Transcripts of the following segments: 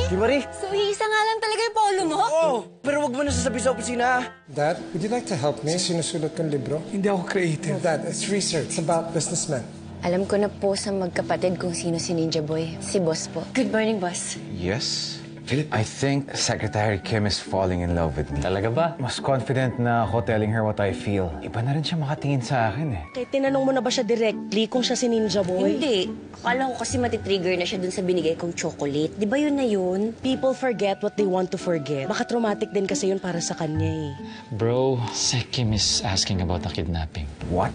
Kimari? So, isa nga lang talaga yung polo mo? Oo, pero wag mo na sasabihin sa opisina. Dad, would you like to help me? Sinusulat kong libro. Hindi ako creative. Dad, it's research about businessmen. Alam ko na po sa magkapatid kung sino si Ninja Boy. Si Boss po. Good morning, Boss. Yes? Philip? I think Secretary Kim is falling in love with me. Talaga ba? Mas confident na ako telling her what I feel. Iba na rin siya makatingin sa akin eh. Kaya tinanong mo na ba siya directly kung siya si Ninja Boy? Hindi. Akala ko kasi matitrigger na siya dun sa binigay kong chocolate. Di ba yun na yun? People forget what they want to forget. Baka traumatic din kasi yun para sa kanya eh. Bro, si Kim is asking about the kidnapping. What?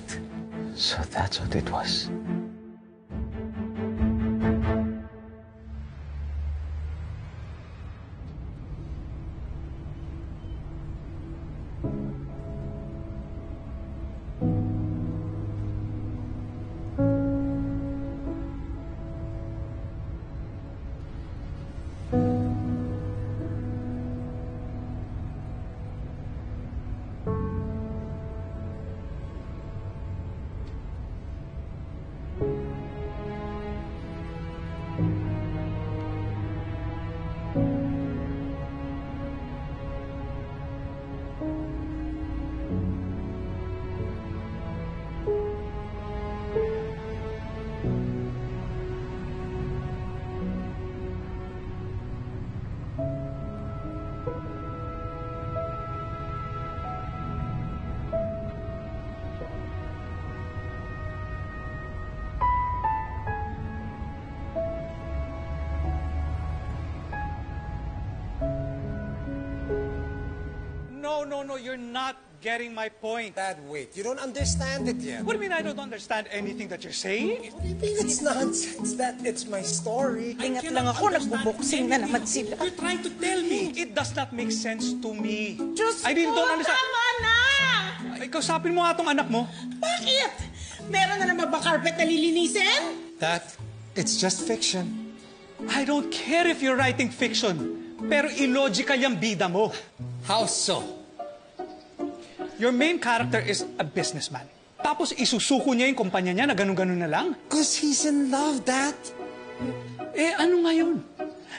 So that's what it was. No, you're not getting my point. Dad, wait. You don't understand it yet. What do you mean I don't understand anything that you're saying? What do you mean it's nonsense? Dad, it's my story. Ingat lang ako, nagbuboksing na naman sila. You're trying to tell me. It does not make sense to me. Diyos I really ko, don't understand. tama na! Ay, kausapin mo nga tong anak mo. Bakit? Meron na naman ba carpet na lilinisin? Dad, it's just fiction. I don't care if you're writing fiction. Pero illogical yung bida mo. How so? Your main character is a businessman. Tapos isusuko niya yung kumpanya niya na ganun-ganun na lang? Because he's in love, Dad. Eh, ano nga yun?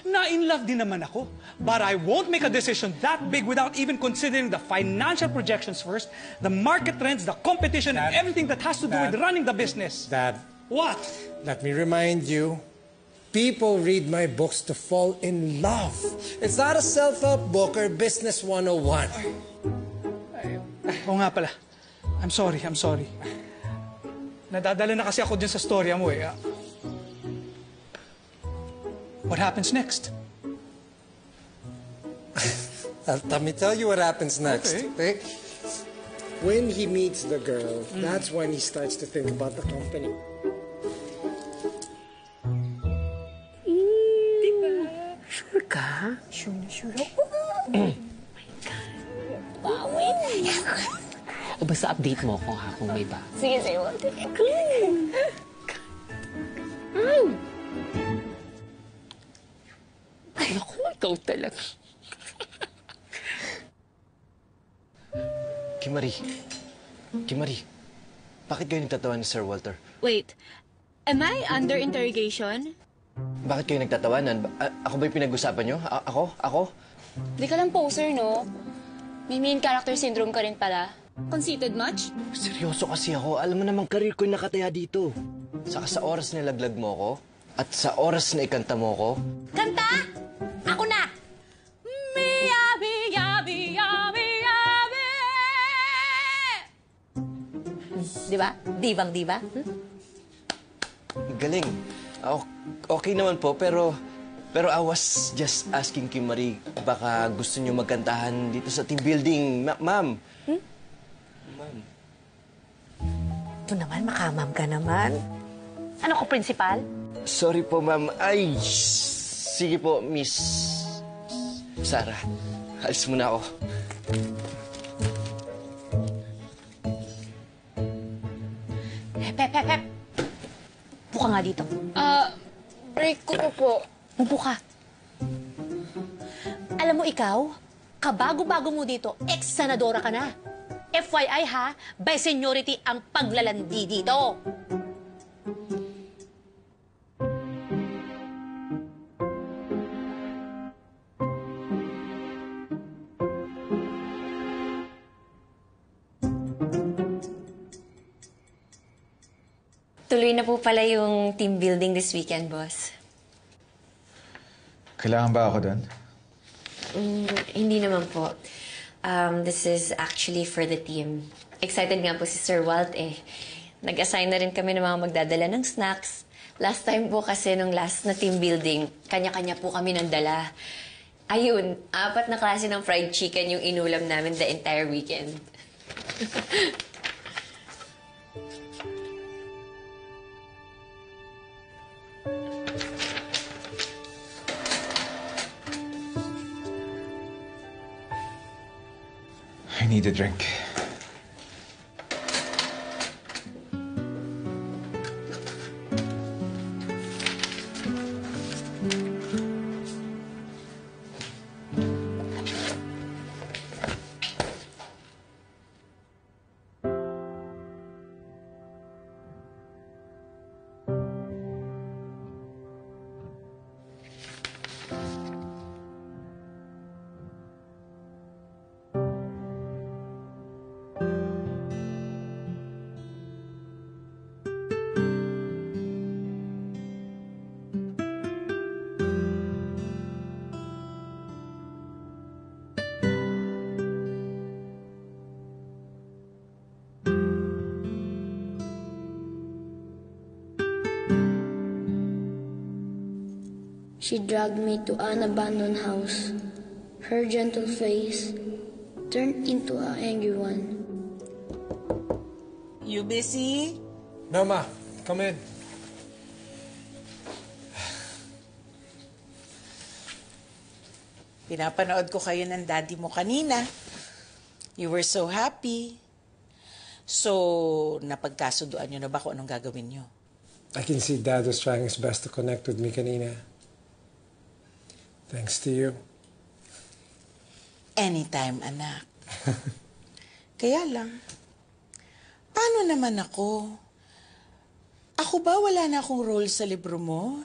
Na-in love din naman ako. But I won't make a decision that big without even considering the financial projections first, the market trends, the competition, and everything that has to do with running the business. Dad. What? Let me remind you, people read my books to fall in love. It's not a self-help book or business 101. Oo nga pala. I'm sorry. Nadadala na kasi ako dyan sa storya mo eh. What happens next? Let me tell you what happens next. Okay. When he meets the girl, that's when he starts to think about the company. Sure ka? Sure ako. Bawin. O basta update mo ko ha kung may ba. Sige, sa'yo. Ay, naku, ikaw talaga. Kimari, bakit kayo nagtatawa ni Sir Walter? Wait, am I under interrogation? Bakit kayo nagtatawanan? Ako ba'y pinag-usapan nyo? Ako? Di ka lang poser, no? May main character syndrome ka rin pala. Conceited much? Seryoso kasi ako. Alam mo namang karir ko nakataya dito. Saka sa oras na laglag mo ko, at sa oras na ikanta mo ko. Kanta? Ako na! Mia, mia, mia, mia, mia. Di ba? Divang-diva? Galing. Okay naman po, pero I was just asking Kimari, baka gusto niyo magkantahan dito sa team building. Ma'am. Ma'am. Ito naman, makamam ka naman. Ano ko, principal? Sorry po, ma'am. Ay, sige po, Miss Sarah. Alis muna ako. Hep. Buka nga dito. Break ko po. Upo ka. Alam mo ikaw, kabago-bago mo dito, ex-senadora ka na. FYI ha, by seniority ang paglalandi dito. tuloy na po pala yung team building this weekend, boss. Kailangan ba ako doon? Hindi naman po. This is actually for the team. Excited nga po si Sir Walt eh. Nag-assign na rin kami ng mga magdadala ng snacks. Last time po kasi nung last na team building, kanya-kanya po kami ng dala. Ayun, 4 na klase ng fried chicken yung inulam namin the entire weekend. I need a drink. She dragged me to an abandoned house. Her gentle face turned into an angry one. You busy? No, Ma. Come in. Pinapanood ko kayo ng daddy mo kanina. You were so happy. So, napagkasunduan nyo na ba kung anong gagawin nyo? I can see Dad was trying his best to connect with me kanina. Thanks to you. Anytime, anak. Kaya lang, paano naman ako? Ako ba wala na akong role sa libro mo?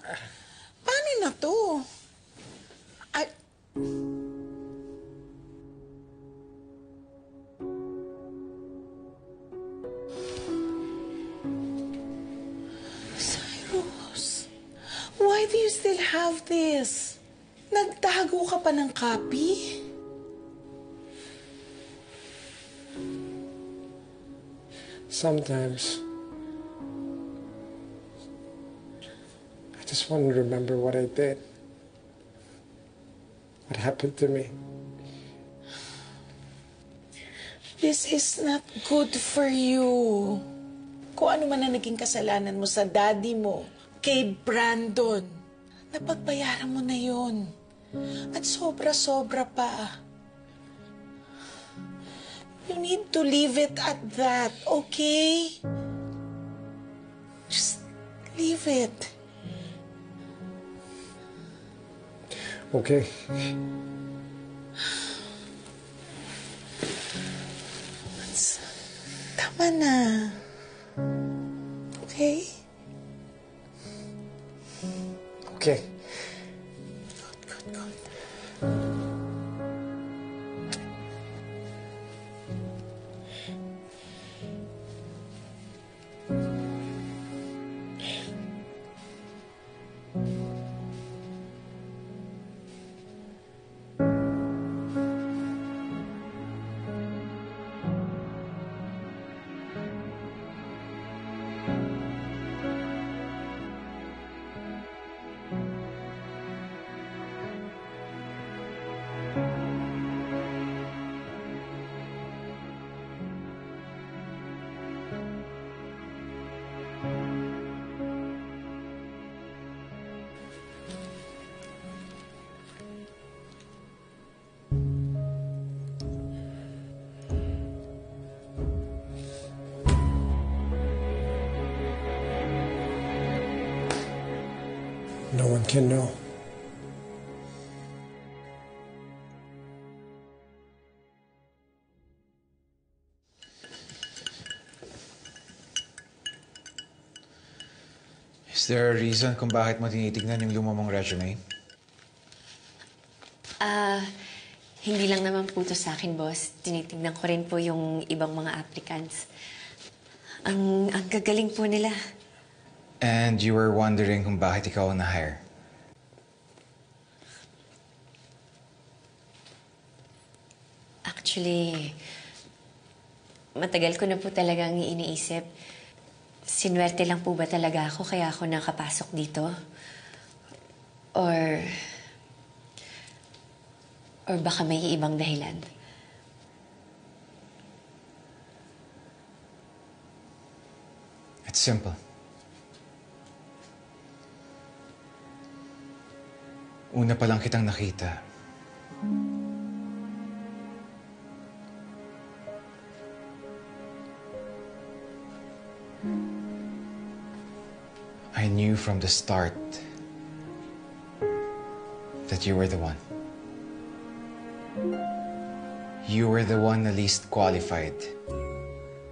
Paano na to? Cyrus, why do you still have this? Nagtago ka pa ng copy? Sometimes, I just want to remember what I did. What happened to me. This is not good for you. Kung ano man ang naging kasalanan mo sa daddy mo, kay Brandon, napagbayaran mo na yun. At sobra-sobra pa. You need to leave it at that, okay? Just leave it. Okay. Tama na. Okay? Okay. Good. No one can know. Is there a reason kung bakit mo tinitignan yung lumamang resume? Hindi lang naman po to sa akin, boss. Tinitignan ko rin po yung ibang mga applicants. Ang gagaling po nila. And you were wondering kung bakit ikaw ang na-hire. Actually, matagal ko na po talagang iniisip. Sinwerte lang po ba talaga ako kaya ako nakapasok dito? Or baka may ibang dahilan? It's simple. Una pa lang kitang nakita. I knew from the start that you were the one. You were the one the least qualified.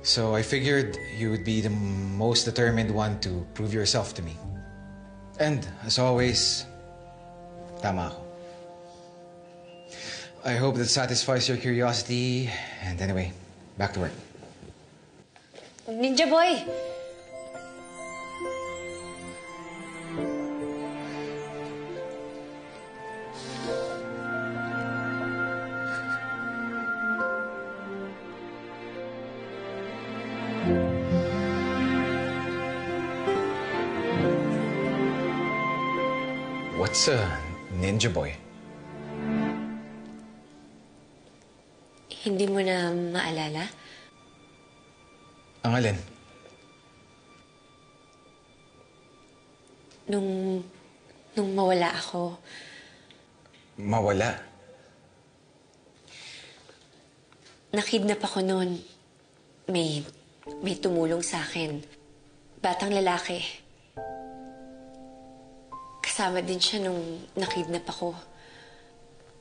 So I figured you would be the most determined one to prove yourself to me. And, as always, tama ako. I hope that satisfies your curiosity. And anyway, back to work. Ninja Boy! What's a Ninja Boy? Hindi mo na maalala? Ang alin? Nung mawala ako, Mawala? nakidnap ako noon. May tumulong sa akin. Batang lalaki. Kasama din siya nung nakidnap ako.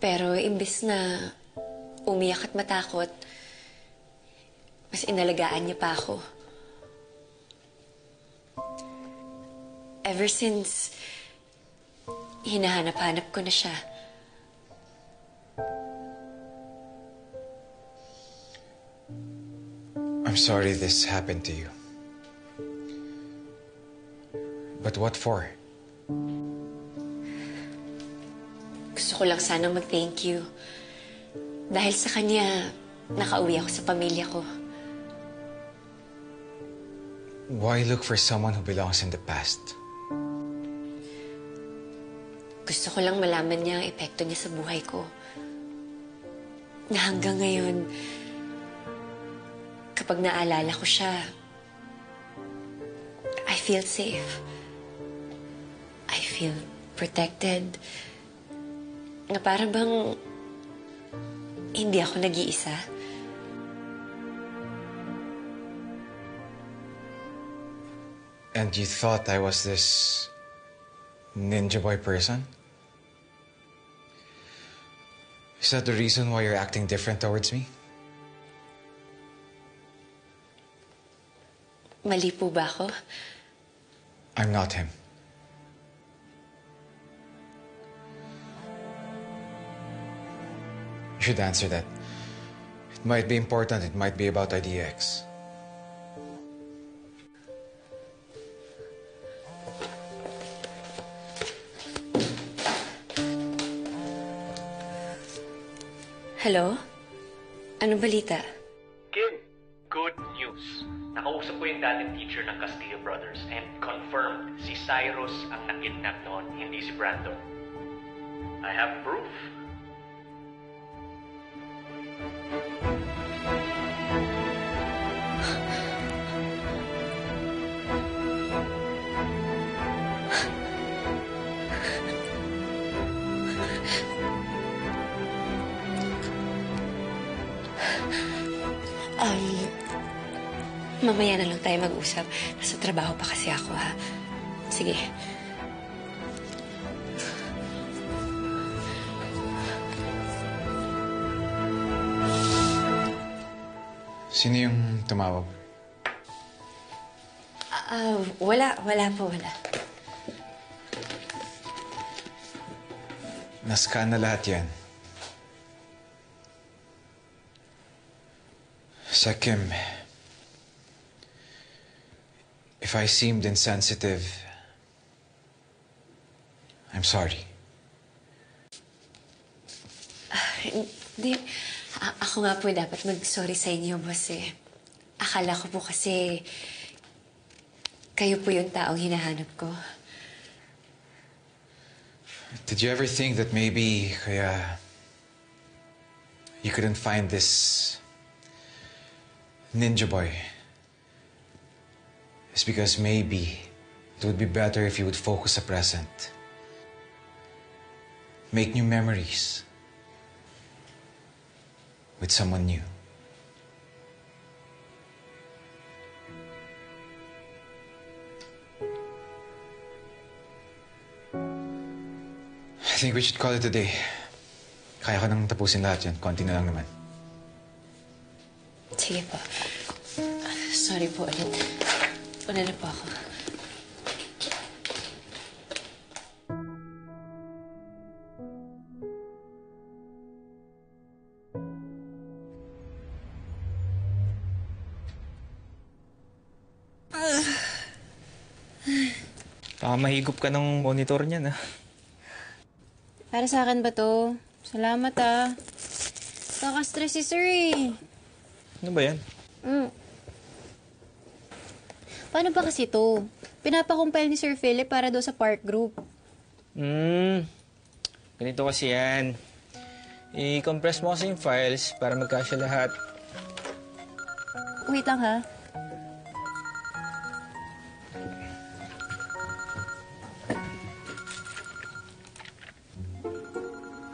Pero imbes na umiyak at matakot, mas inalagaan niya pa ako. Ever since, hinahanap-hanap ko na siya. I'm sorry this happened to you. But what for? Gusto ko lang sanang mag-thank you. Dahil sa kanya, nakauwi ako sa pamilya ko. Why look for someone who belongs in the past? Gusto ko lang malaman niya ang epekto niya sa buhay ko. Na hanggang ngayon, kapag naalala ko siya, I feel safe. I feel protected. Na parang bang hindi ako nag-iisa. And you thought I was this Ninja Boy person? Is that the reason why you're acting different towards me? Mali po ba ako? I'm not him. You should answer that. It might be important, it might be about IDX. Hello? Anong balita? Kim, good news. Nakausap ko yung dating teacher ng Castillo Brothers and confirmed si Cyrus ang nakidnap noon, hindi si Brandon. I have proof. Mamaya na lang tayo mag-usap. Nasa trabaho pa kasi ako, ha? Sige. Sino yung tumawag? Wala po. Nascan na lahat yan. Sa Kim, if If I seemed insensitive, I'm sorry. Hindi. Ako nga po dapat mag-sorry sa inyo, boss eh. Akala ko po kasi kayo po yung taong hinahanap ko. Did you ever think that maybe kaya you couldn't find this ninja boy? It's because maybe it would be better if you would focus the present. Make new memories with someone new. I think we should call it a day. Kaya ko nang tapusin lahat yan. Konti na lang naman. Sige po. Sorry po ulit. Una na po ako. Baka mahigop ka ng monitor niyan, ah. Para sa akin ba to? Salamat, ah. Kaka-stress si Sir, eh. Ano ba yan? Paano ba kasi to? Pinapakumpile ni Sir Philip para daw sa park group. Ganito kasi yan. I-compress mo kasi yung files para magkasya lahat. Wait lang, ha?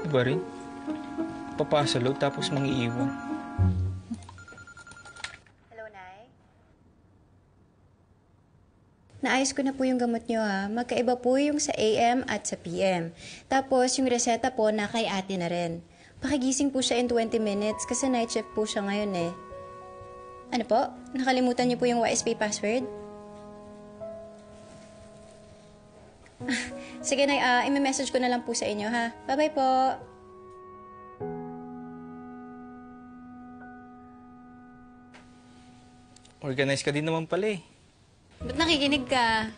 Diba rin? Papasa loob tapos mangiiwan. Hello, Nay? Naayos ko na po yung gamot nyo, ha? Magkaiba po yung sa AM at sa PM. Tapos, yung reseta po na kay ate na rin. Pakigising po siya in 20 minutes kasi night shift po siya ngayon, eh. Ano po? Nakalimutan niyo po yung YSP password? Sige, Nay. I-message ko na lang po sa inyo, ha? Bye-bye po. Organize ka din naman pala, eh. Ba't nakikinig ka?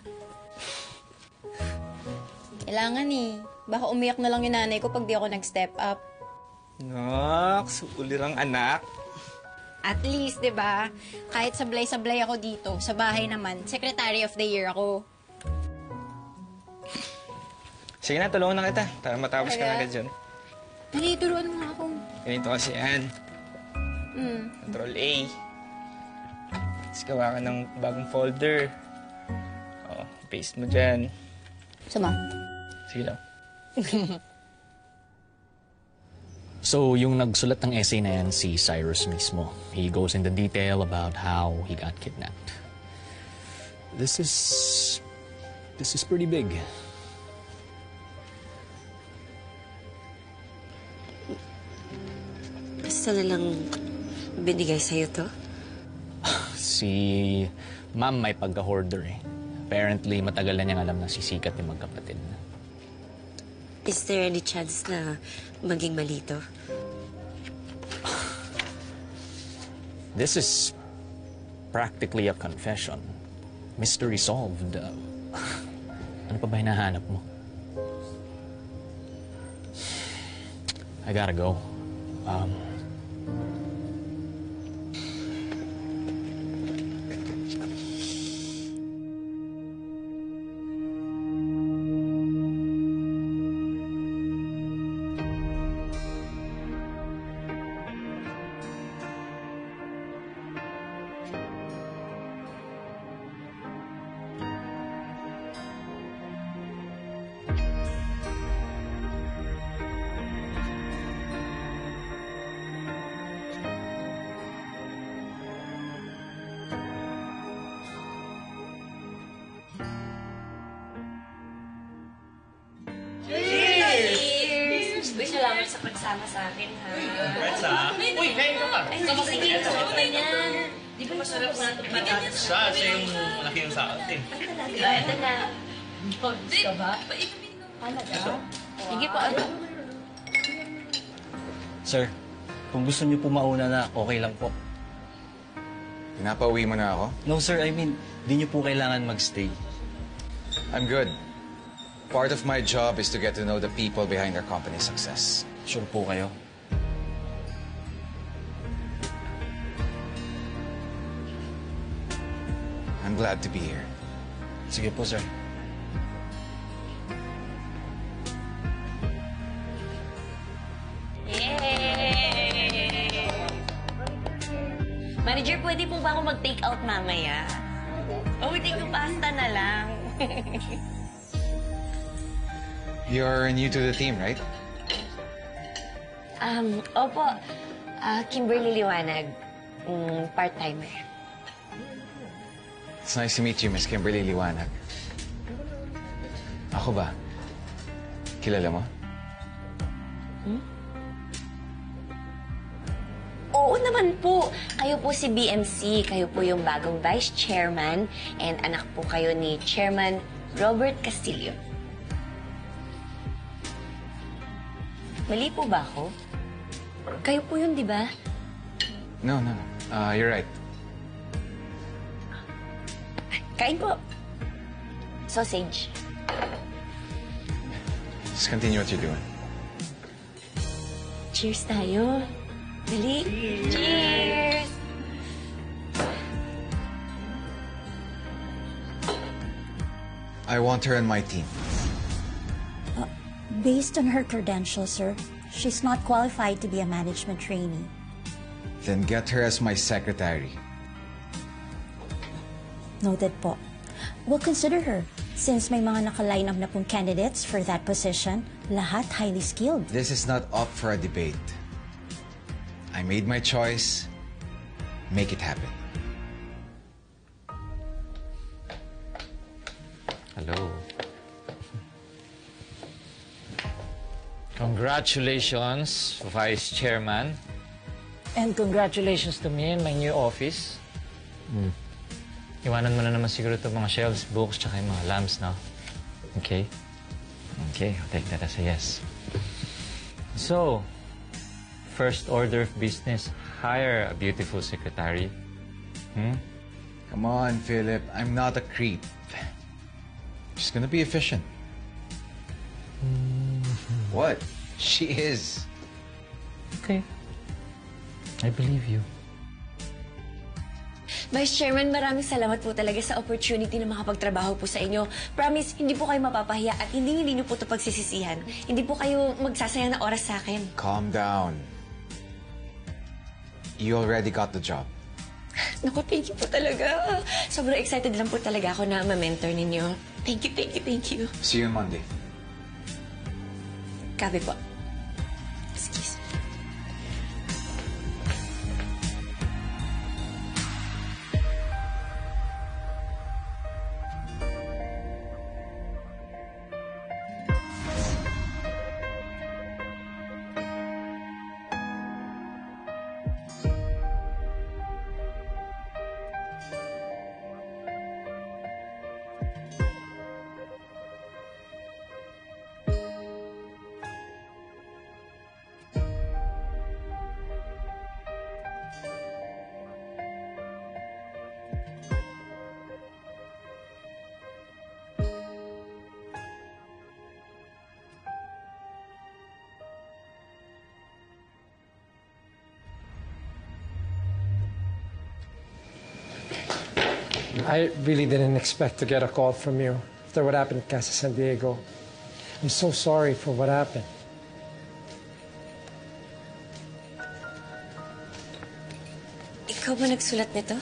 Kailangan, eh. Baka umiyak na lang yung nanay ko pag di ako nag-step up. Naks, ulirang anak. At least, di ba? Kahit sablay-sablay ako dito, sa bahay naman, Secretary of the Year ako. Sige na, tulungan na kita para matapos ka na agad dyan. Dali, turuan mo nga ako. Ganito kasi yan. Control A. Tapos gawa ka ng bagong folder. O, paste mo dyan. Sama. Sige lang. So, yung nagsulat ng essay na yan, si Cyrus mismo. He goes into detail about how he got kidnapped. This is pretty big. Basta na lang binigay sa'yo to? Si Ma'am may pagka-hoarder, eh. Apparently, matagal na niyang alam na sisikat ni magkapatid. Is there any chance na maging malito? This is practically a confession. Mystery solved. Ano pa ba hinahanap mo? I gotta go. Uy, salamat sa pagsama sa akin, ha? Congrats, ha? Uy, kain ka pa. Ay, sige, masarap na yan. Di ba masarap na ito patatas? Siya yung malaki yung sa akin. Ito na. Gusto ka ba? Talaga? Sige po, ano? Sir, kung gusto niyo po mauna na, okay lang po. Pinapauwi mo na ako? No, sir. I mean, Di niyo po kailangan magstay. I'm good. Part of my job is to get to know the people behind our company's success. Sure po kayo? I'm glad to be here. Sige po, sir. Yay! Manager, pwede po ba ako mag-take out mamaya? Thank you, pasta na lang. You're new to the team, right? Opo. Kimberly Liwanag. Part-timer. It's nice to meet you, Miss Kimberly Liwanag. Ako ba? Kilala mo? Oo naman po. Kayo po si BMC. Kayo po yung bagong vice chairman. And anak po kayo ni Chairman Robert Castillo. Mali po ba ako? Kayo po yun, di ba? No. You're right. Kain po. Sausage. Just continue what you're doing. Cheers tayo. Dali. Cheers! I want her on my team. Based on her credentials, sir, she's not qualified to be a management trainee. Then get her as my secretary. Noted po. We'll consider her. Since may mga naka-line up na pong candidates for that position, lahat highly skilled. This is not up for a debate. I made my choice. Make it happen. Hello. Congratulations, Vice Chairman. And congratulations to me in my new office. Iwanan mo na naman siguro itong mga shelves, books, tsaka yung mga lamps, no? Okay? Okay, I'll take that as a yes. So, first order of business, hire a beautiful secretary. Come on, Philip. I'm not a creep. She's gonna be efficient. What? She is. Okay. I believe you. Vice Chairman, maraming salamat po talaga sa opportunity na makapagtrabaho po sa inyo. Promise, hindi po kayo mapapahiya at hindi niyo po ito pagsisisihan. Hindi po kayo magsasayang na oras sa akin. Calm down. You already got the job. Naku, thank you po talaga. Sobrang excited lang po talaga ako na ma-mentor ninyo. Thank you, thank you, thank you. See you on Monday. Kabe po. Excuse me. I really didn't expect to get a call from you after what happened at Casa San Diego. I'm so sorry for what happened. Ikaw ba nagsulat nito?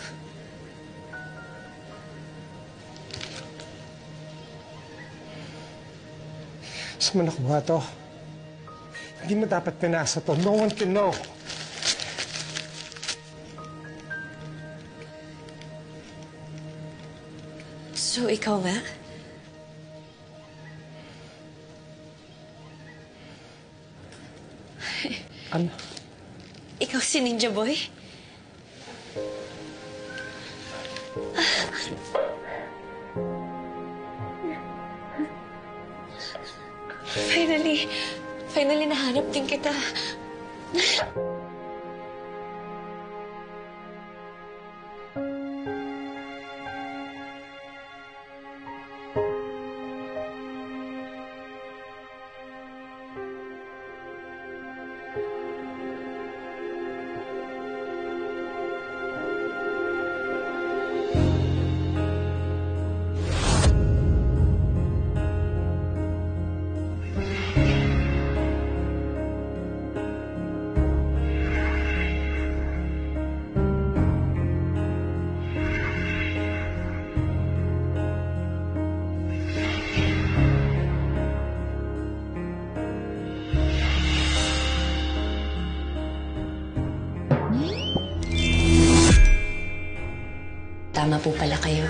Saan mo nakuha to? Hindi mo dapat pinasa to. No one can know. So, ikaw ba? Ano? Ikaw si Ninja Boy? Finally nahanap din kita. tama po pala kayo.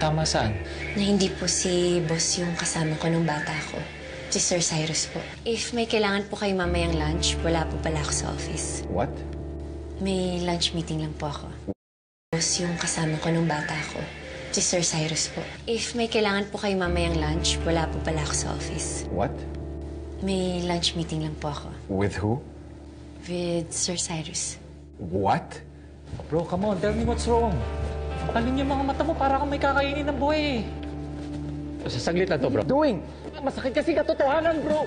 Tama saan? Na hindi po si boss yung kasama ko nung bata ko. Si Sir Cyrus po. If may kailangan po kayo mamayang lunch, wala po pala ako sa office. What? May lunch meeting lang po ako. Boss yung kasama ko nung bata ko. Si Sir Cyrus po. If may kailangan po kayo mamayang lunch, wala po pala ako sa office. What? May lunch meeting lang po ako. With who? With Sir Cyrus. What? Bro, come on, tell me what's wrong. Alin yung mga mata mo para kang may kakainin ng buhay eh. Saglit lang to, bro. Doing? Masakit kasi katotohanan, bro.